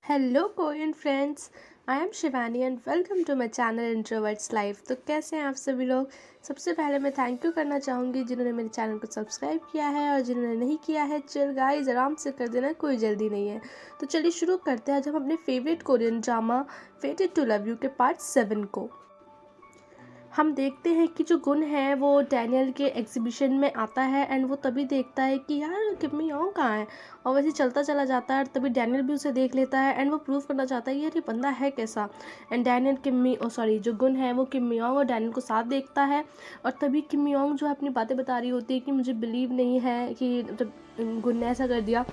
Hello Korean friends. I am Shivani and welcome to my channel introverts life. तो कैसे हैं आप सभी लोग। सबसे पहले मैं थैंक यू करना चाहूँगी जिन्होंने मेरे चैनल को सब्सक्राइब किया है, और जिन्होंने नहीं किया है चिल गाइस आराम से कर देना, कोई जल्दी नहीं है। तो चलिए शुरू करते हैं आज हम अपने favourite Korean drama fated to love you के पार्ट 7 को। हम देखते हैं कि जो गुन है वो डैनियल के एग्जीबिशन में आता है एंड वो तभी देखता है कि यार किम योंग कहाँ है, और वैसे चलता चला जाता है और तभी डैनियल भी उसे देख लेता है एंड वो प्रूव करना चाहता है यार ये बंदा है कैसा। एंड डैनियल जो गुन है वो किम योंग और डैनियल को साथ देखता है, और तभी किम योंग जो है अपनी बातें बता रही होती है कि मुझे बिलीव नहीं है कि मतलब गुन ने ऐसा कर दिया।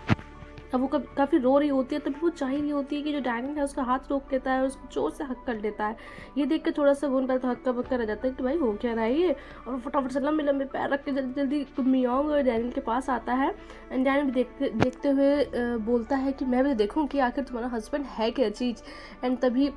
अब वो काफ़ी रो रही होती है, तभी वो चाह रही होती है कि जो डैनियल है उसका हाथ रोक लेता है और उसको जोर से हक कर लेता है। ये देख के थोड़ा सा गुन पहले तो हक्का बक्का रह जाता है कि भाई हो क्या रहा है ये, और फटाफट से लंबे लंबे पैर रख के जल्दी जल्दी मियोंग और डैनियल के पास आता है। एंड डैनियल भी देखते देखते हुए बोलता है कि मैं भी देखूँ कि आखिर तुम्हारा हस्बैंड है क्या चीज़। एंड तभी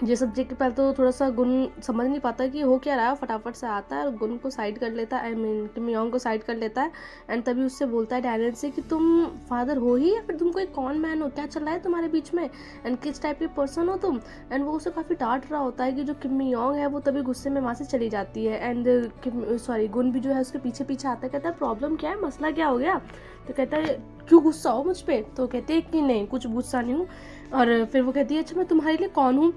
ये सब देख के पहले तो थोड़ा सा गुन समझ नहीं पाता कि हो क्या रहा है, फटाफट से आता है और गुन को साइड कर लेता है, आई मीन किमयोंग को साइड कर लेता है। एंड तभी उससे बोलता है डैनियल से कि तुम फादर हो ही या फिर तुम कोई कौन मैन हो, क्या चल रहा है तुम्हारे बीच में, एंड किस टाइप के पर्सन हो तुम। एंड वो उसे काफ़ी डांट रहा होता है कि जो किमयोंग है वो तभी गुस्से में वहाँ से चली जाती है। एंड गुन भी जो है उसके पीछे पीछे आता है, कहता है प्रॉब्लम क्या है, मसला क्या हो गया। तो कहता है क्यों गुस्सा हो मुझ पर। तो कहते हैं कि नहीं कुछ गुस्सा नहीं हूँ। और फिर वो कहती है अच्छा मैं तुम्हारे लिए कौन हूँ।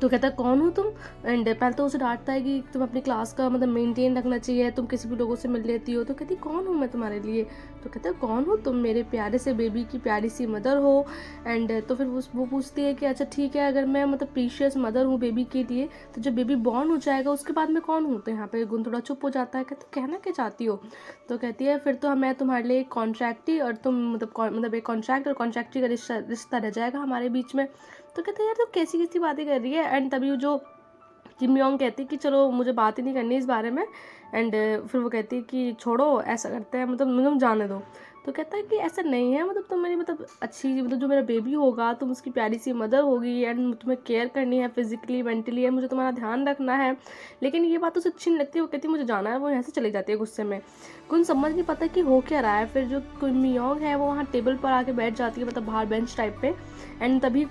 तो कहता है कौन हो तुम। एंड पहले तो उसे डांटता है कि तुम अपनी क्लास का मतलब मेंटेन रखना चाहिए, तुम किसी भी लोगों से मिल लेती हो। तो कहती कौन हूँ मैं तुम्हारे लिए। तो कहता है कौन हो तुम, मेरे प्यारे से बेबी की प्यारी सी मदर हो। एंड तो फिर वो पूछती है कि अच्छा ठीक है अगर मैं मतलब प्रीशियस मदर हूँ बेबी के लिए, तो जब बेबी बॉर्न हो जाएगा उसके बाद मैं कौन हूँ। तो यहाँ पे गुन थोड़ा चुप हो जाता है, कहते कहना क्या चाहती हो। तो कहती है फिर तो मैं तुम्हारे लिए एक कॉन्ट्रैक्टी और तुम मतलब एक कॉन्ट्रैक्ट और कॉन्ट्रैक्टी का रिश्ता रह जाएगा हमारे बीच में। तो कहते हैं यार तो कैसी कैसी बातें कर रही है। एंड तभी जो किम योंग कहती है कि चलो मुझे बात ही नहीं करनी इस बारे में। एंड फिर वो कहती है कि छोड़ो ऐसा करते हैं, मतलब मुझे जाने दो। तो कहता है कि ऐसा नहीं है, मतलब तुम मेरी मतलब अच्छी मतलब जो मेरा बेबी होगा तुम उसकी प्यारी सी मदर होगी एंड तुम्हें केयर करनी है फिजिकली मेंटली, एंड मुझे तुम्हारा ध्यान रखना है। लेकिन ये बात उसे अच्छी नहीं लगती, वो कहती है मुझे जाना है, वो यहाँ से चली जाती है गुस्से में। कुछ समझ नहीं पाता कि हो क्या रहा है। फिर जो किम योंग है वो वहाँ टेबल पर आके बैठ जाती है, मतलब बाहर बेंच टाइप पे। एंड तभी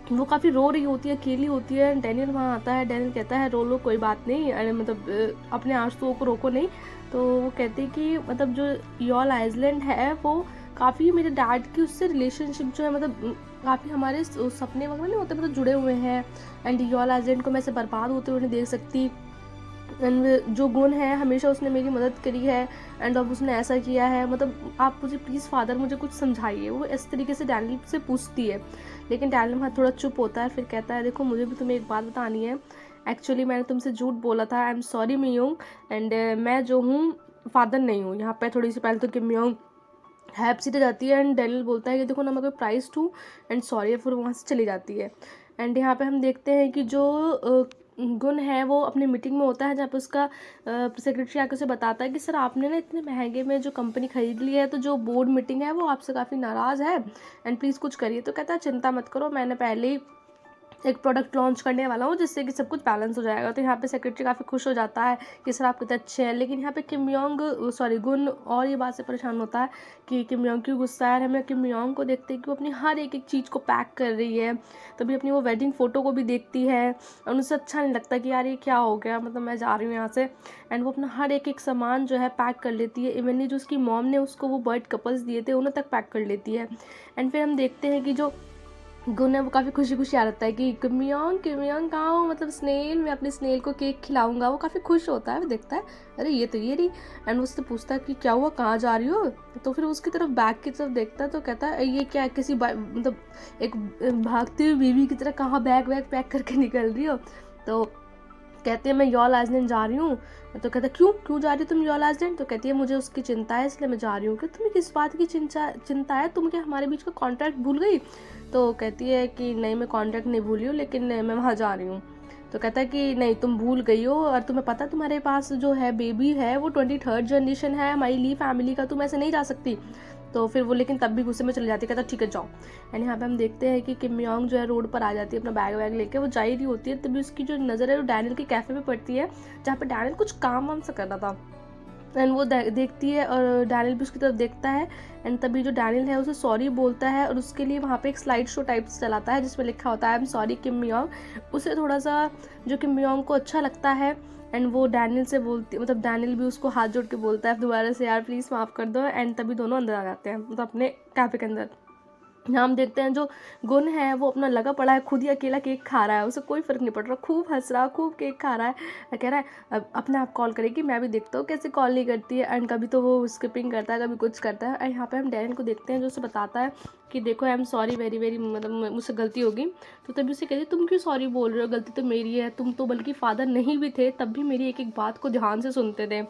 वो काफ़ी रो रही होती है, अकेली होती है। डैनियल वहाँ आता है, डैनियल कहता है रो लो कोई बात नहीं, अरे मतलब अपने आंसुओं को रोको नहीं। तो वो कहते हैं कि मतलब जो यॉल आइसलैंड है वो काफ़ी मेरे डैड की उससे रिलेशनशिप जो है मतलब काफ़ी हमारे सपने वगैरह नहीं होते मतलब जुड़े हुए हैं। एंड यॉल आइसलैंड को मैं ऐसे बर्बाद होते हुए नहीं देख सकती। एंड जो गुण है हमेशा उसने मेरी मदद करी है, एंड अब उसने ऐसा किया है, मतलब आप मुझे प्लीज़ फादर मुझे कुछ समझाइए। वो इस तरीके से डैनियल से पूछती है। लेकिन डैनियल वहाँ थोड़ा चुप होता है, फिर कहता है देखो मुझे भी तुम्हें एक बात बतानी है। एक्चुअली मैंने तुमसे झूठ बोला था, आई एम सॉरी मियोंग। एंड मैं जो हूँ फादर नहीं हूँ। यहाँ पे थोड़ी सी पहले तो कि मियोंग हैप सीधे जाती है एंड डैनियल बोलता है कि देखो ना मैं कोई प्राइस हूँ एंड सॉरी, फिर वहाँ से चली जाती है। एंड यहाँ पे हम देखते हैं कि जो गुण है वो अपनी मीटिंग में होता है, जहाँ पे उसका सेक्रेटरी आके उसे बताता है कि सर आपने ना इतने महंगे में जो कंपनी खरीद ली है, तो जो बोर्ड मीटिंग है वो आपसे काफ़ी नाराज़ है एंड प्लीज़ कुछ करिए। तो कहता है चिंता मत करो, मैंने पहले ही एक प्रोडक्ट लॉन्च करने वाला हूँ जिससे कि सब कुछ बैलेंस हो जाएगा। तो यहाँ पे सेक्रेटरी काफ़ी खुश हो जाता है कि सर आप कितने अच्छे हैं। लेकिन यहाँ पे गुन और ये बात से परेशान होता है कि किम योंग क्यों गुस्सा है। हमें किम योंग को देखते हैं कि वो अपनी हर एक एक चीज़ को पैक कर रही है, तभी अपनी वो वेडिंग फ़ोटो को भी देखती है और उसे अच्छा नहीं लगता कि यार ये क्या हो गया, मतलब मैं जा रही हूँ यहाँ से। एंड वो अपना हर एक एक सामान जो है पैक कर लेती है, इवनली जो उसकी मॉम ने उसको वो बर्ड कपल्स दिए थे उन्हें तक पैक कर लेती है। एंड फिर हम देखते हैं कि जो गुन है वो काफ़ी खुशी खुशी आ जाता है कि किमयोंग कहाँ हो, मतलब स्नेल, मैं अपने स्नेल को केक खिलाऊंगा। वो काफ़ी खुश होता है, वो देखता है अरे ये तो ये रही। एंड उससे पूछता है कि क्या हुआ, कहाँ जा रही हो। तो फिर उसकी तरफ बैग की तरफ देखता है, तो कहता है ये क्या किसी मतलब एक भागती हुई बीवी की तरह कहाँ बैग वैग पैक करके निकल रही हो। तो कहती है मैं यॉल आइसलैंड जा रही हूँ। तो कहता है क्यों क्यों जा रही हो तुम यॉल आइसलैंड। तो कहती है मुझे उसकी चिंता है इसलिए मैं जा रही हूँ। कि तुम्हें किस बात की चिंता है, तुम क्या हमारे बीच का कॉन्ट्रैक्ट भूल गई। तो कहती है कि नहीं मैं कॉन्ट्रैक्ट नहीं भूली हूँ, लेकिन मैं वहाँ जा रही हूँ। तो कहता है कि नहीं तुम भूल गई हो, और तुम्हें पता तुम्हारे पास जो है बेबी है वो 23rd जनरेशन है हमारी ली फैमिली का, तुम ऐसे नहीं जा सकती। तो फिर वो लेकिन तब भी गुस्से में चली जाती है, कहता ठीक है जाओ। एंड यहाँ पे हम देखते हैं कि किम योंग जो है रोड पर आ जाती है अपना बैग वैग लेके, वो जा ही रही होती है, तभी उसकी जो नज़र है वो डैनियल के कैफ़े में पड़ती है, जहाँ पे डैनियल कुछ काम वाम सा कर रहा था। एंड वो देखती है और डैनियल भी उसकी तरफ देखता है। एंड तभी जो डैनियल है उसे सॉरी बोलता है और उसके लिए वहाँ पे एक स्लाइड शो टाइप से चलाता है जिसमें लिखा होता है आई एम सॉरी किम मियोंग। उसे थोड़ा सा जो किम मियोंग को अच्छा लगता है एंड वो डैनियल से बोलती, मतलब डैनियल भी उसको हाथ जोड़ के बोलता है दोबारा से यार प्लीज़ माफ़ कर दो। एंड तभी दोनों अंदर आ जाते हैं, मतलब अपने कैफ़े के अंदर। यहाँ हम देखते हैं जो गुन है वो अपना लगा पड़ा है, खुद ही अकेला केक खा रहा है, उसे कोई फ़र्क नहीं पड़ रहा, खूब हंस रहा, खूब केक खा रहा है। कह रहा है अब अपने आप कॉल करेगी, मैं भी देखता हूँ कैसे कॉल नहीं करती है। एंड कभी तो वो स्किपिंग करता है, कभी कुछ करता है। एंड यहाँ पे हम डैनियल को देखते हैं जो उसे बताता है कि देखो I am sorry very very, मतलब मुझसे गलती होगी। तो तभी उसे कहती है तुम क्यों सॉरी बोल रहे हो, गलती तो मेरी है, तुम तो बल्कि फादर नहीं भी थे तब भी मेरी एक एक बात को ध्यान से सुनते थे।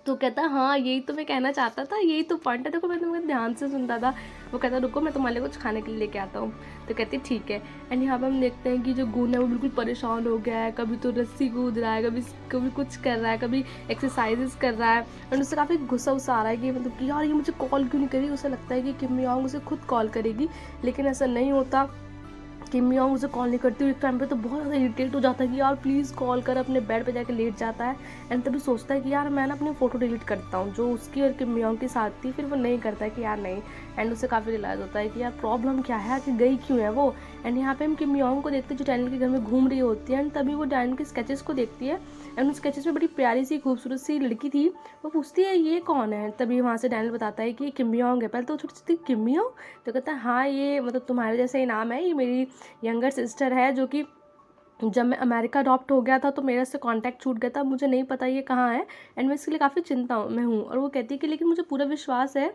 तो कहता है हाँ यही तो मैं कहना चाहता था, यही तो पॉइंट है, देखो मैं तुम्हें ध्यान से सुनता था। वो कहता रुको मैं तुम्हारे लिए कुछ खाने के लिए लेके आता हूँ। तो कहती ठीक है। एंड यहाँ पे हम देखते हैं कि जो गुन है वो बिल्कुल परेशान हो गया है, कभी तो रस्सी कूद रहा है, कभी कभी कुछ कर रहा है, कभी एक्सरसाइजेस कर रहा है। एंड उससे काफ़ी गुस्सा उसा आ रहा है कि मतलब कि यार ये मुझे कॉल क्यों नहीं करी। उसे लगता है कि किम मियोंग उसे खुद कॉल करेगी, लेकिन ऐसा नहीं होता। किम मियोंग उसे कॉल नहीं करती, एक टाइम पे तो बहुत ज़्यादा इरिटेट हो जाता है कि यार प्लीज़ कॉल कर, अपने बेड पे जाके लेट जाता है। एंड तभी सोचता है कि यार मैं ना अपनी फ़ोटो डिलीट करता हूँ जो उसकी और किम मियोंग के साथ थी, फिर वो नहीं करता है कि यार नहीं। एंड उसे काफ़ी रियलाइज़ होता है कि यार प्रॉब्लम क्या है कि गई क्यों है वो। एंड यहाँ पे हम किम मियोंग को देखते हैं जो डैनियल के घर में घूम रही होती है। एंड तभी वो डैनियल के स्केचेस को देखती है एंड उन स्केचेस में बड़ी प्यारी सी खूबसूरत सी लड़की थी। वो पूछती है ये कौन है। तभी वहाँ से डैनियल बताता है कि ये किम मियोंग है। पहले तो छोटी सी थी किम मियोंग, तो कहता है हाँ ये मतलब तुम्हारे जैसा ही नाम है, ये मेरी यंगर सिस्टर है जो कि जब मैं अमेरिका अडॉप्ट हो गया था तो मेरा से कांटेक्ट छूट गया था, मुझे नहीं पता ये कहाँ है एंड मैं इसके लिए काफ़ी चिंता में हूँ। और वो कहती है कि लेकिन मुझे पूरा विश्वास है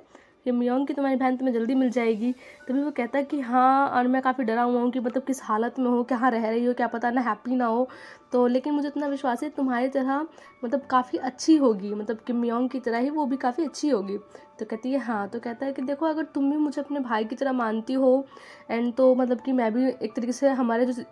कि मियोंग की तुम्हारी बहन तुम्हें जल्दी मिल जाएगी। तभी वो कहता है कि हाँ, और मैं काफ़ी डरा हुआ हूँ कि मतलब किस हालत में हो, कहाँ रह रही हो, क्या पता ना हैप्पी ना हो। तो लेकिन मुझे इतना विश्वास है तुम्हारी तरह मतलब काफ़ी अच्छी होगी, मतलब कि मियोंग की तरह ही वो भी काफ़ी अच्छी होगी। तो कहती है हाँ। तो कहता है कि देखो अगर तुम भी मुझे अपने भाई की तरह मानती हो एंड तो मतलब कि मैं भी एक तरीके से हमारे जो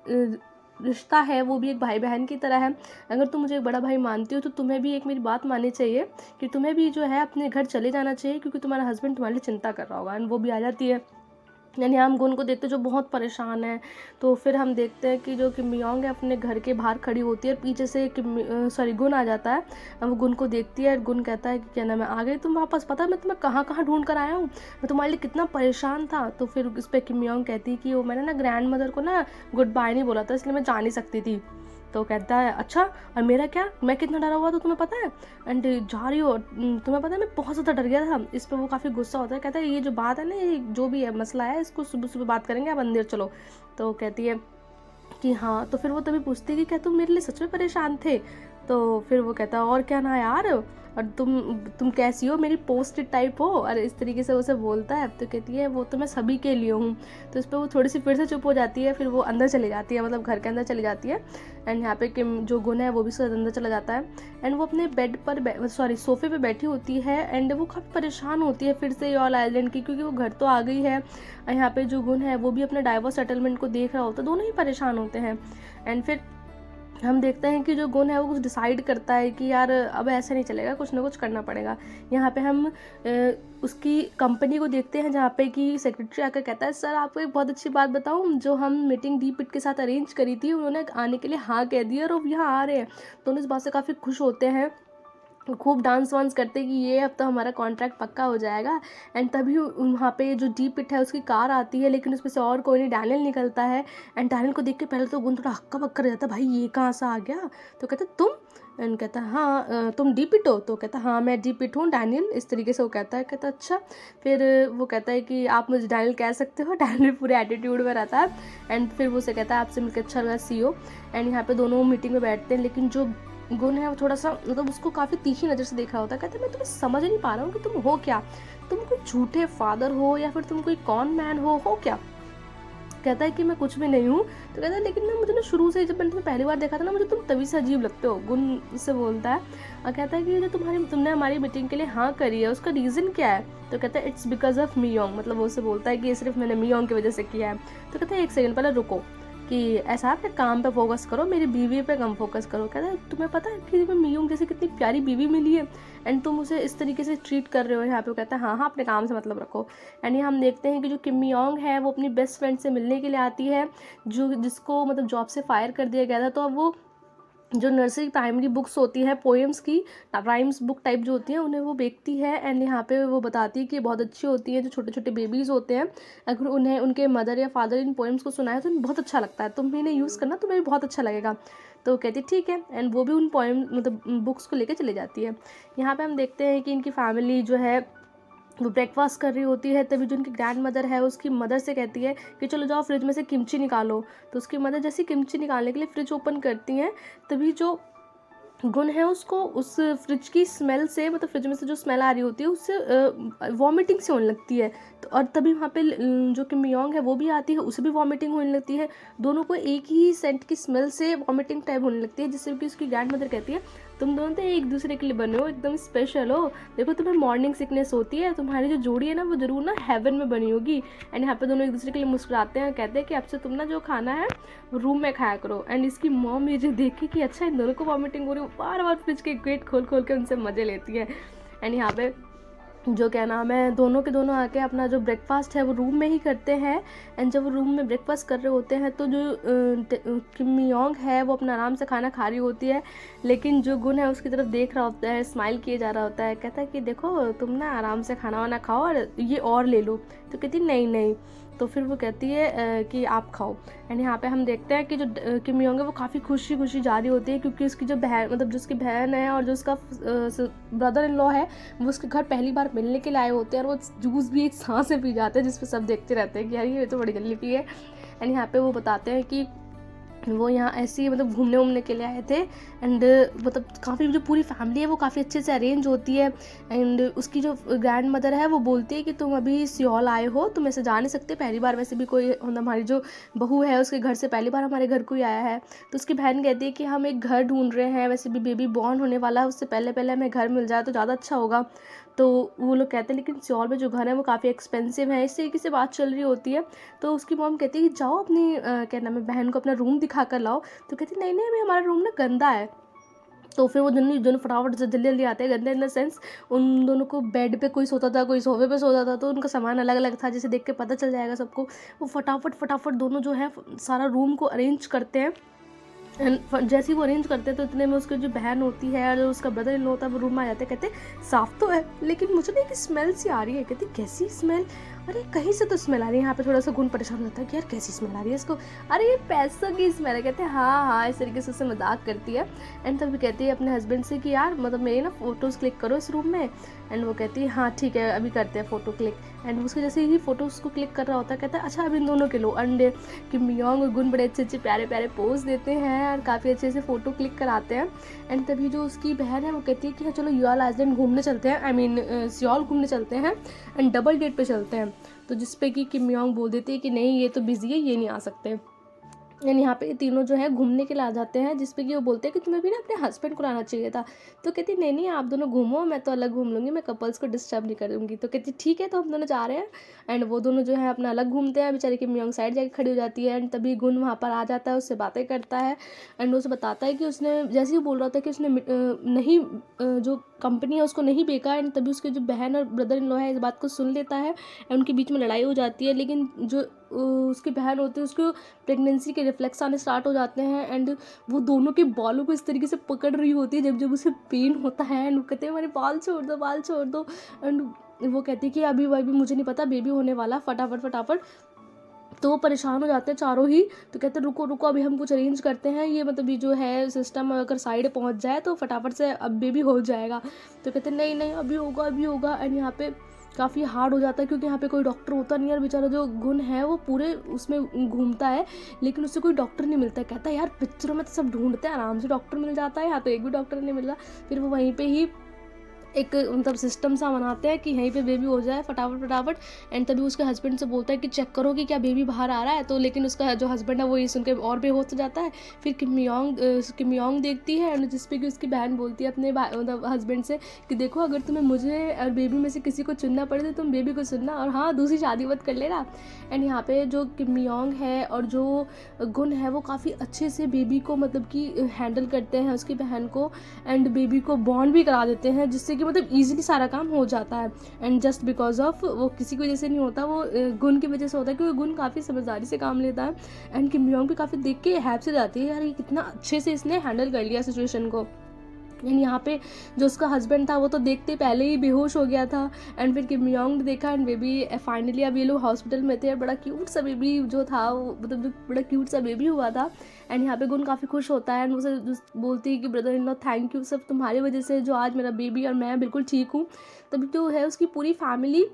रिश्ता है वो भी एक भाई बहन की तरह है। अगर तुम मुझे एक बड़ा भाई मानती हो तो तुम्हें भी एक मेरी बात माननी चाहिए कि तुम्हें भी जो है अपने घर चले जाना चाहिए, क्योंकि तुम्हारा हस्बैंड तुम्हारे लिए चिंता कर रहा होगा। एंड वो भी आ जाती है। यानी हम गुन को देखते हैं जो बहुत परेशान है। तो फिर हम देखते हैं कि जो किम मियोंग है अपने घर के बाहर खड़ी होती है और पीछे से गुन आ जाता है। वो गुन को देखती है और गुन कहता है कि क्या नाम है आ गई तुम वापस, पता है मैं तुम्हें कहाँ कहाँ ढूंढ कर आया हूँ, मैं तुम्हारे लिए कितना परेशान था। तो फिर इस पर किम मियोंग कहती है कि वो मैंने ना ग्रैंड मदर को ना गुड बाय नहीं बोला था इसलिए मैं जा नहीं सकती थी। तो कहता है अच्छा और मेरा क्या, मैं कितना डरा हुआ था तुम्हें पता है। एंड जा रही हो तुम्हें पता है मैं बहुत ज़्यादा डर गया था। इस पर वो काफ़ी गुस्सा होता है, कहता है ये जो बात है ना, ये जो भी है मसला है इसको सुबह सुबह बात करेंगे, आप अंदर चलो। तो कहती है कि हाँ। तो फिर वो तभी पूछती है कि क्या तुम मेरे लिए सच में परेशान थे। तो फिर वो कहता है और क्या ना यार, और तुम कैसी हो, मेरी पोस्ट टाइप हो, और इस तरीके से उसे बोलता है। तो कहती है वो तो मैं सभी के लिए हूँ। तो इस पर वो थोड़ी सी फिर से चुप हो जाती है, फिर वो अंदर चली जाती है, मतलब घर के अंदर चली जाती है। एंड यहाँ पे किम जो गुन है वो भी उसके अंदर चला जाता है। एंड वो अपने बेड पर सोफे पे बैठी होती है एंड वो काफ़ी परेशान होती है फिर से ऑल आइलैंड की, क्योंकि वो घर तो आ गई है। यहाँ पे जो गुन है वो भी अपने डाइवोर्स सेटलमेंट को देख रहा होता है, दोनों ही परेशान होते हैं। एंड फिर हम देखते हैं कि जो गुन है वो कुछ डिसाइड करता है कि यार अब ऐसे नहीं चलेगा, कुछ ना कुछ करना पड़ेगा। यहाँ पे हम उसकी कंपनी को देखते हैं जहाँ पे कि सेक्रेटरी आकर कहता है सर आपको एक बहुत अच्छी बात बताऊँ, जो हम मीटिंग डी पिट के साथ अरेंज करी थी उन्होंने आने के लिए हाँ कह दिया और वो यहाँ आ रहे हैं। तो उन्हें इस बात से काफ़ी खुश होते हैं, खूब डांस वांस करते कि ये अब तो हमारा कॉन्ट्रैक्ट पक्का हो जाएगा। एंड तभी वहाँ पे जो डी पिट है उसकी कार आती है, लेकिन उसमें से और कोई नहीं, डैनियल निकलता है। एंड डैनियल को देख के पहले तो गुन थोड़ा हक्का बक्का रह जाता है, भाई ये कहाँ से आ गया। तो कहता तुम, एंड कहता हाँ तुम डी पिट हो। तो कहता हाँ मैं डी पिट हूँ डैनियल, इस तरीके से वो कहता है। कहता अच्छा। फिर वो कहता है कि आप मुझे डैनियल कह सकते हो। डैनियल पूरे एटीट्यूड में रहता है। एंड फिर वो उसे कहता है आपसे मिलकर अच्छा लगा, सी ओ। एंड यहाँ पे दोनों मीटिंग में बैठते हैं, लेकिन जो गुन है वो थोड़ा सा मतलब उसको काफ़ी तीखी नज़र से देख रहा होता है। कहता है मैं तुम्हें समझ नहीं पा रहा हूँ कि तुम हो क्या, तुम कोई झूठे फादर हो या फिर तुम कोई कॉन मैन हो क्या। कहता है कि मैं कुछ भी नहीं हूँ। तो कहता है लेकिन ना मुझे ना शुरू से जब मैंने तुम्हें पहली बार देखा था ना, मुझे तुम तभी से अजीब लगते हो। गुन से बोलता है और कहता है कि जो तुमने हमारी मीटिंग के लिए हाँ करी है उसका रीज़न क्या है। तो कहता है इट्स बिकॉज ऑफ मियोंग, मतलब वो उसे बोलता है कि ये सिर्फ मैंने मियोंग की वजह से किया है। तो कहता है एक सेकंड पहले रुको, कि ऐसा अपने काम पे फोकस करो, मेरी बीवी पे कम फोकस करो। कहता है तुम्हें पता है कि तुम्हें मियोंग जैसे कितनी प्यारी बीवी मिली है एंड तुम उसे इस तरीके से ट्रीट कर रहे हो यहाँ पे। वो कहता है हाँ हाँ अपने काम से मतलब रखो। एंड ये हम देखते हैं कि जो किम मियोंग है वो अपनी बेस्ट फ्रेंड से मिलने के लिए आती है, जो जिसको मतलब जॉब से फायर कर दिया गया था। तो अब वो जो नर्सरी प्राइमरी बुक्स होती हैं पोएम्स की, राइम्स बुक टाइप जो होती हैं, उन्हें वो बेचती है। एंड यहाँ पे वो बताती है कि बहुत अच्छी होती हैं। जो छोटे छोटे बेबीज़ होते हैं, अगर उन्हें उनके मदर या फादर इन पोएम्स को सुनाए तो उन्हें बहुत अच्छा लगता है, तुम भी इन्हें यूज़ करना, तुम्हें भी बहुत अच्छा लगेगा। तो वो कहती है ठीक है, एंड वो भी उन पोएम मतलब बुक्स को लेकर चली जाती है। यहाँ पे हम देखते हैं कि इनकी फैमिली जो है वो ब्रेकफास्ट कर रही होती है, तभी जो उनकी ग्रैंड मदर है उसकी मदर से कहती है कि चलो जाओ फ्रिज में से किमची निकालो। तो उसकी मदर जैसे किमची निकालने के लिए फ्रिज ओपन करती हैं, तभी जो गुण है उसको उस फ्रिज की स्मेल से, मतलब फ्रिज में से जो स्मेल आ रही होती है उससे वॉमिटिंग से होने लगती है। तो और तभी वहाँ पे जो किम योंग है वो भी आती है, उसे भी वॉमिटिंग होने लगती है। दोनों को एक ही सेंट की स्मेल से वॉमिटिंग टाइप होने लगती है, जिससे कि उसकी ग्रैंड मदर कहती है तुम दोनों तो एक दूसरे के लिए बने हो, एकदम स्पेशल हो। देखो तुम्हें मॉर्निंग सिकनेस होती है, तुम्हारी जो जोड़ी है ना वो जरूर ना हेवन में बनी होगी। एंड यहाँ पे दोनों एक दूसरे के लिए मुस्कुराते हैं, कहते हैं कि अब से तुम ना जो खाना है रूम में खाया करो। एंड इसकी मॉम ये जो देखी कि अच्छा इन दोनों को वॉमिटिंग हो रही है, बार बार फ्रिज के गेट खोल खोल के उनसे मजे लेती है। एंड यहाँ पे जो क्या नाम है, दोनों के दोनों आके अपना जो ब्रेकफास्ट है वो रूम में ही करते हैं। एंड जब वो रूम में ब्रेकफास्ट कर रहे होते हैं तो जो किम योंग है वो अपना आराम से खाना खा रही होती है, लेकिन जो गुण है उसकी तरफ देख रहा होता है, स्माइल किए जा रहा होता है, कहता है कि देखो तुम ना आराम से खाना वाना खाओ और ये और ले लो। तो कहती नहीं नहीं, तो फिर वो कहती है कि आप खाओ। एंड यहाँ पे हम देखते हैं कि जो किम योंग है वो काफ़ी खुशी खुशी जा रही होती है, क्योंकि उसकी जो बहन, मतलब जो उसकी बहन है और जो उसका ब्रदर इन लॉ है, वो उसके घर पहली बार मिलने के लिए आए होते हैं, और वो जूस भी एक सांस से पी जाते हैं, जिस पर सब देखते रहते हैं कि यार ये तो बड़ी जल्दी पी है। एंड यहाँ पे वो बताते हैं कि वो यहाँ ऐसे ही मतलब घूमने वूमने के लिए आए थे। एंड मतलब काफ़ी जो पूरी फैमिली है वो काफ़ी अच्छे से अरेंज होती है। एंड उसकी जो ग्रैंड मदर है वो बोलती है कि तुम अभी सियोल आए हो, तुम ऐसे जा नहीं सकते, पहली बार वैसे भी कोई मतलब हमारी जो बहू है उसके घर से पहली बार हमारे घर कोई आया है। तो उसकी बहन कहती है कि हम एक घर ढूंढ रहे हैं, वैसे भी बेबी बॉर्न होने वाला है, उससे पहले पहले हमें घर मिल जाए तो ज़्यादा अच्छा होगा। तो वो लोग कहते हैं लेकिन सियोल में जो घर है वो काफ़ी एक्सपेंसिव है, इस तरीके से बात चल रही होती है। तो उसकी मॉम कहती है कि जाओ अपनी क्या नाम है बहन को अपना रूम दिखा कर लाओ। तो कहती नहीं नहीं, अभी हमारा रूम ना गंदा है। तो फिर वो दोनों फटाफट से जल्दी जल्दी आते हैं, गंदे इन द सेंस उन दोनों को बेड पे कोई सोता था, कोई सोफे पे सोता था, तो उनका सामान अलग अलग था, जिसे देख के पता चल जाएगा सबको। वो फटाफट फटाफट दोनों जो है सारा रूम को अरेंज करते हैं। जैसे ही वो अरेंज करते हैं तो इतने में उसकी जो बहन होती है और उसका ब्रदर इन लॉ होता है वो रूम में आ जाते हैं, कहते साफ तो है लेकिन मुझे ना एक स्मेल सी आ रही है। कहती कैसी स्मेल? अरे कहीं से तो स्मेल आ रही है। यहाँ पे थोड़ा सा गुण परेशान होता है कि यार कैसी स्मेल आ रही है इसको, अरे ये पैसों की स्मेल है। कहते हैं हाँ हाँ, इस तरीके से उससे मजाक करती है। एंड तब कहती है अपने हस्बैंड से कि यार मतलब मेरी ना फ़ोटोज़ क्लिक करो इस रूम में। एंड वो कहती है हाँ ठीक है अभी करते हैं फ़ोटो क्लिक। एंड उसके जैसे ही फ़ोटोज़ को क्लिक कर रहा होता है, कहता है अच्छा अब इन दोनों के लो। एंड किम योंग और गुण बड़े अच्छे अच्छे प्यारे प्यारे पोज देते हैं और काफ़ी अच्छे से फ़ोटो क्लिक कराते हैं। एंड तभी जो उसकी बहन है वो कहती है कि हाँ चलो युआल आइलैंड घूमने चलते हैं, आई मीन सियोल घूमने चलते हैं एंड डबल डेट पे चलते हैं। तो जिस पे कि किम योंग बोल देती है कि नहीं ये तो बिजी है, ये नहीं आ सकते। एंड यहाँ पे तीनों जो है घूमने के लिए आ जाते हैं, जिस पे कि वो बोलते हैं कि तुम्हें भी ना अपने हस्बैंड को लाना चाहिए था। तो कहती नहीं नहीं आप दोनों घूमो, मैं तो अलग घूम लूँगी, मैं कपल्स को डिस्टर्ब नहीं करूँगी। तो कहती ठीक है, तो हम दोनों जा रहे हैं। एंड वो दोनों जो है अपना अलग घूमते हैं, बेचारी किम योंग साइड जाके खड़ी हो जाती है। एंड तभी गुण वहाँ पर आ जाता है, उससे बातें करता है। एंड उसे बताता है कि उसने जैसे ही बोल रहा था कि उसने नहीं जो कंपनी है उसको नहीं बेचा। एंड तभी उसके जो बहन और ब्रदर इन लॉ है इस बात को सुन लेता है एंड उनके बीच में लड़ाई हो जाती है। लेकिन जो उसकी बहन होती है उसको प्रेगनेंसी के रिफ्लेक्स आने स्टार्ट हो जाते हैं। एंड वो दोनों के बालों को इस तरीके से पकड़ रही होती है जब जब उसे पेन होता है। एंड वो कहते हैं हमारे बाल छोड़ दो, बाल छोड़ दो। एंड वो कहती है कि अभी मुझे नहीं पता, बेबी होने वाला, फटाफट फटाफट। तो वो परेशान हो जाते हैं चारों ही। तो कहते हैं रुको रुको अभी हम कुछ अरेंज करते हैं, ये मतलब ये जो है सिस्टम अगर साइड पहुंच जाए तो फटाफट से अब बेबी हो जाएगा। तो कहते हैं नहीं नहीं अभी होगा अभी होगा। एंड यहाँ पे काफ़ी हार्ड हो जाता है क्योंकि यहाँ पे कोई डॉक्टर होता नहीं है और बेचारा जो गुण है वो पूरे उसमें घूमता है लेकिन उससे कोई डॉक्टर नहीं मिलता है। कहता है यार पिक्चरों में तो सब ढूंढते हैं, आराम से डॉक्टर मिल जाता है, यहाँ तो एक भी डॉक्टर नहीं मिल रहा। फिर वो वहीं पे ही एक मतलब सिस्टम सा बनाते हैं कि यहीं पे बेबी हो जाए फटाफट फटाफट। एंड तभी उसके हस्बैंड से बोलता है कि चेक करो कि क्या बेबी बाहर आ रहा है। तो लेकिन उसका जो हस्बैंड है वो ये सुन के और बेहोश हो जाता है। फिर किम योंग देखती है एंड जिसपे कि उसकी बहन बोलती है अपने मतलब हस्बैंड से कि देखो अगर तुम्हें मुझे और बेबी में से किसी को चुनना पड़े तो तुम बेबी को चुनना, और हाँ दूसरी शादी मत कर लेना। एंड यहाँ पे जो किम योंग है और जो गुण है वो काफ़ी अच्छे से बेबी को मतलब कि हैंडल करते हैं उसकी बहन को। एंड बेबी को बॉर्न भी करा देते हैं जिससे कि मतलब ईजिली सारा काम हो जाता है। एंड जस्ट बिकॉज ऑफ वो किसी की वजह से नहीं होता, वो गुन की वजह से होता है, क्योंकि गुन काफ़ी समझदारी से काम लेता है। एंड किम योंग भी काफ़ी देख के हैप से जाती है, यार ये कितना अच्छे से इसने हैंडल कर लिया सिचुएशन को। एंड यहाँ पे जो उसका हस्बैंड था वो तो देखते पहले ही बेहोश हो गया था। एंड फिर किम योंग ने देखा एंड बेबी फाइनली अब ये लोग हॉस्पिटल में थे, बड़ा क्यूट सा बेबी जो था वो, मतलब जो बड़ा क्यूट सा बेबी हुआ था। एंड यहाँ पे गुन काफ़ी खुश होता है एंड उसे बोलती है कि brother in law thank you, सब तुम्हारी वजह से जो आज मेरा बेबी और मैं बिल्कुल ठीक हूँ। तभी जो है उसकी पूरी फैमिली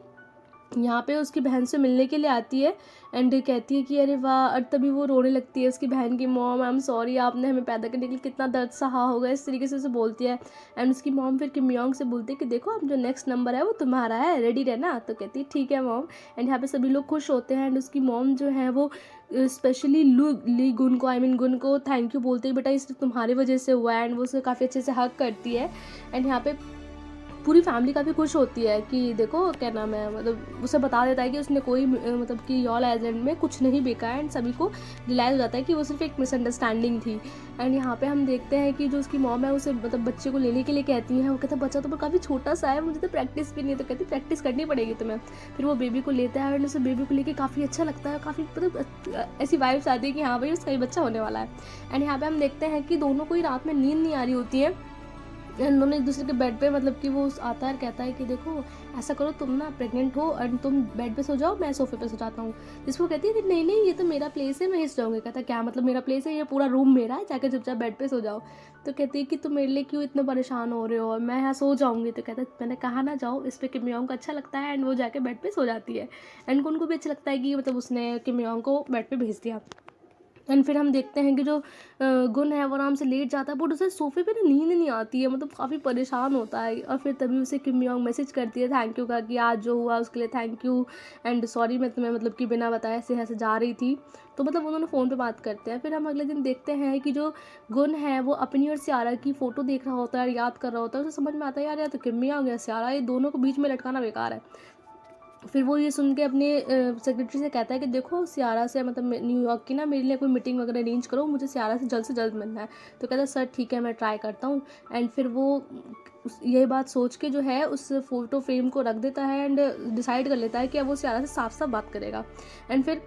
यहाँ पे उसकी बहन से मिलने के लिए आती है एंड कहती है कि अरे वाह, और तभी वो रोने लगती है उसकी बहन की, मॉम आई एम सॉरी, आपने हमें पैदा करने के लिए कितना दर्द सहा होगा, इस तरीके से उसे बोलती है। एंड उसकी मॉम फिर किम योंग से बोलती है कि देखो अब जो नेक्स्ट नंबर है वो तुम्हारा है, रेडी रहना। तो कहती है ठीक है मॉम। एंड यहाँ पे सभी लोग खुश होते हैं एंड उसकी मॉम जो है वो स्पेशली ली गुन को, गुन को थैंक यू बोलते हैं, बेटा इस तुम्हारी वजह से हुआ है। एंड वो उसे काफ़ी अच्छे से हग करती है। एंड यहाँ पे पूरी फैमिली काफ़ी खुश होती है कि देखो क्या नाम है, मतलब उसे बता देता है कि उसने कोई मतलब कि यॉल आइलैंड में कुछ नहीं बेका है। एंड सभी को रियलाइज़ हो जाता है कि वो सिर्फ एक मिसअंडरस्टैंडिंग थी। एंड यहाँ पे हम देखते हैं कि जो उसकी मॉम है उसे मतलब बच्चे को लेने के लिए कहती हैं। वो कहता है बच्चा तो काफ़ी छोटा सा है, मुझे तो प्रैक्टिस भी नहीं है। तो कहती प्रैक्टिस करनी पड़ेगी तुम्हें। फिर वो बेबी को लेता है एंड उसे बेबी को लेके काफ़ी अच्छा लगता है, काफ़ी मतलब ऐसी वाइब्स आती है कि हाँ भाई उसका ही बच्चा होने वाला है। एंड यहाँ पे हम देखते हैं कि दोनों को ही रात में नींद नहीं आ रही होती है। दोनों एक दूसरे के बेड पे, मतलब कि वो आता है कहता है कि देखो ऐसा करो, तुम ना प्रेग्नेंट हो और तुम बेड पे सो जाओ, मैं सोफे पे सो जाता हूँ। जिसको कहती है नहीं नहीं ये तो मेरा प्लेस है, मैं हिस जाऊँगी। कहता क्या मतलब मेरा प्लेस है, ये पूरा रूम मेरा है, जाके चुपचाप बेड पे सो जाओ। तो कहती है कि तुम मेरे लिए क्यों इतना परेशान हो रहे हो, और मैं यहाँ सो जाऊँगी। तो कहता है मैंने कहा ना जाओ। इस पर किम योंग को अच्छा लगता है एंड वो जाके बेड पे सो जाती है। एंड उनको भी अच्छा लगता है कि मतलब उसने किम योंग को बेड पे भेज दिया। एंड फिर हम देखते हैं कि जो गुन है वो आराम से लेट जाता है, बट उसे सोफे पे ना नींद नहीं आती है, मतलब काफ़ी परेशान होता है। और फिर तभी उसे किम योंग मैसेज करती है थैंक यू का, कि आज जो हुआ उसके लिए थैंक यू एंड सॉरी, मैं तुम्हें मतलब कि बिना बताए ऐसे जा रही थी। तो मतलब उन्होंने फ़ोन पे बात करते हैं। फिर हम अगले दिन देखते हैं कि जो गुन है वो अपनी और सियारा की फ़ोटो देख रहा होता है, याद कर रहा होता है। उसे समझ में आता है यार या तो किम योंग या सियारा, ये दोनों को बीच में लटकाना बेकार है। फिर वो ये सुन के अपने सेक्रेटरी से कहता है कि देखो सियारा से मतलब न्यूयॉर्क की ना मेरे लिए कोई मीटिंग वगैरह अरेंज करो, मुझे सियारा से जल्द मिलना है। तो कहता है सर ठीक है मैं ट्राई करता हूँ। एंड फिर वो यही बात सोच के जो है उस फोटो फ्रेम को रख देता है एंड डिसाइड कर लेता है कि अब वो सियारा से साफ साफ बात करेगा। एंड फिर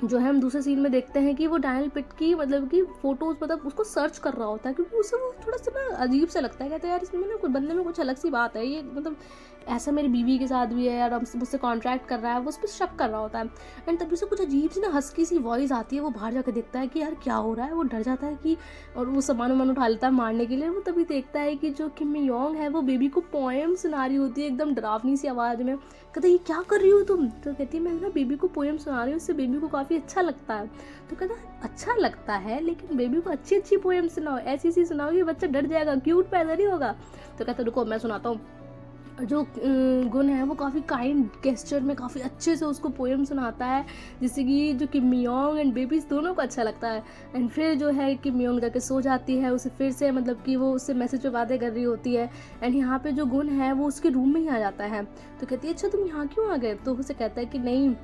जो है हम दूसरे सीन में देखते हैं कि वो डायन पिट की मतलब कि फ़ोटोज़ मतलब उसको सर्च कर रहा होता है, क्योंकि उसे वो थोड़ा सा ना अजीब सा लगता है। कहता है यार इसमें ना कुछ बंदे में कुछ अलग सी बात है, ये मतलब ऐसा मेरी बीवी के साथ भी है यार, मुझसे कॉन्ट्रैक्ट कर रहा है, वो उस पर शक कर रहा होता है। एंड तभी से कुछ अजीब सी ना हस्की सी वॉइस आती है, वो बाहर जाकर देखता है कि यार क्या हो रहा है। वो डर जाता है कि, और वो सामान उठा लेता है मारने के लिए। वो तभी देखता है कि जो किम योंग है वो बेबी को पोएम सुना रही होती है एकदम डरावनी सी आवाज़ में। कहता है ये क्या कर रही हो तुम। तो कहती है मैं ना बेबी को पोएम सुना रही हूँ, उससे बेबी को काफ़ी अच्छा लगता है। तो कहता है अच्छा लगता है लेकिन बेबी को अच्छी अच्छी पोएम सुनाओ, ऐसी ऐसी सुनाओ कि बच्चा डर जाएगा, क्यूट पैदा नहीं होगा। तो कहता रुको मैं सुनाता हूँ। जो गुन है वो काफ़ी काइंड गेस्चर में काफ़ी अच्छे से उसको पोएम सुनाता है, जिससे कि जो किम योंग एंड बेबीज दोनों को अच्छा लगता है। एंड फिर जो है किम योंग जाके सो जाती है, उसे फिर से मतलब कि वो उससे मैसेज पे बातें कर रही होती है। एंड यहाँ पे जो गुन है वो उसके रूम में ही आ जाता है। तो कहती है अच्छा तुम यहाँ क्यों आ गए। तो उसे कहता है कि नहीं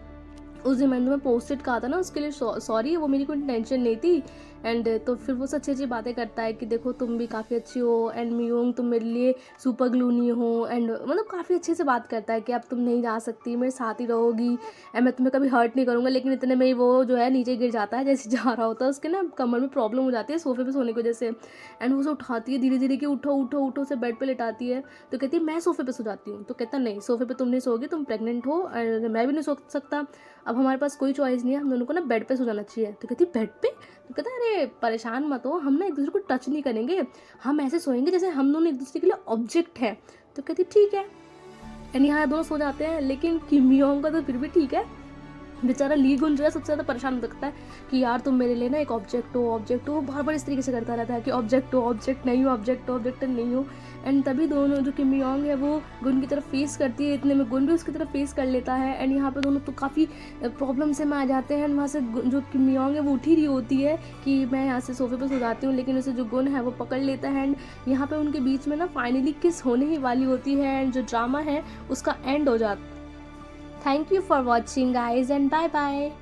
उस दिन मैंने तुम्हें पोस्ट इट कहा था ना, उसके लिए सॉरी, वो मेरी कोई इंटेंशन नहीं थी। एंड तो फिर वो अच्छी अच्छी बातें करता है कि देखो तुम भी काफ़ी अच्छी हो एंड मियोंग तुम मेरे लिए सुपर ग्लू नहीं हो। एंड मतलब काफ़ी अच्छे से बात करता है कि अब तुम नहीं जा सकती, मेरे साथ ही रहोगी एंड मैं तुम्हें कभी हर्ट नहीं करूँगा। लेकिन इतने में ही वो जो है नीचे गिर जाता है, जैसे जा रहा होता है उसके ना कमर में प्रॉब्लम हो जाती है सोफे पे सोने की वजह से। एंड वो उसे उठाती है धीरे धीरे कि उठो उठो उठो, उसे बेड पे लेटाती है। तो कहती है मैं सोफे पे सो जाती हूँ। तो कहता नहीं सोफे पे तुम नहीं सोगी, तुम प्रेग्नेंट हो और मैं भी नहीं सो सकता, अब हमारे पास कोई चॉइस नहीं है, हम दोनों को ना बेड पे सो जाना चाहिए। तो कहती बेड पे। तो कहता अरे परेशान मत हो, हम ना एक दूसरे को टच नहीं करेंगे, हम ऐसे सोएंगे जैसे हम दोनों एक दूसरे के लिए ऑब्जेक्ट है। तो कहती ठीक है। एंड यहाँ दोनों सो जाते हैं, लेकिन किम योंग का तो फिर भी ठीक है, बेचारा ली गुन जो है सबसे ज़्यादा परेशान हो सकता है कि यार तुम मेरे लिए ना एक ऑब्जेक्ट हो ऑब्जेक्ट हो। वो बार बार इस तरीके से करता रहता है कि ऑब्जेक्ट हो ऑब्जेक्ट नहीं हो, ऑब्जेक्ट हो ऑब्जेक्ट नहीं हो। एंड तभी दोनों जो किम योंग है वो गुन की तरफ फेस करती है, इतने में गुन भी उसकी तरफ फेस कर लेता है। एंड यहाँ पे दोनों तो काफ़ी प्रॉब्लम से में आ जाते हैं। वहाँ से जो किम योंग है वो उठी रही होती है कि मैं यहाँ से सोफे पर सो जाती हूँ, लेकिन उसे जो गुन है वो पकड़ लेता है। एंड यहाँ पे उनके बीच में ना फाइनली किस होने ही वाली होती है एंड जो ड्रामा है उसका एंड हो जाता है। Thank you for watching guys and bye bye.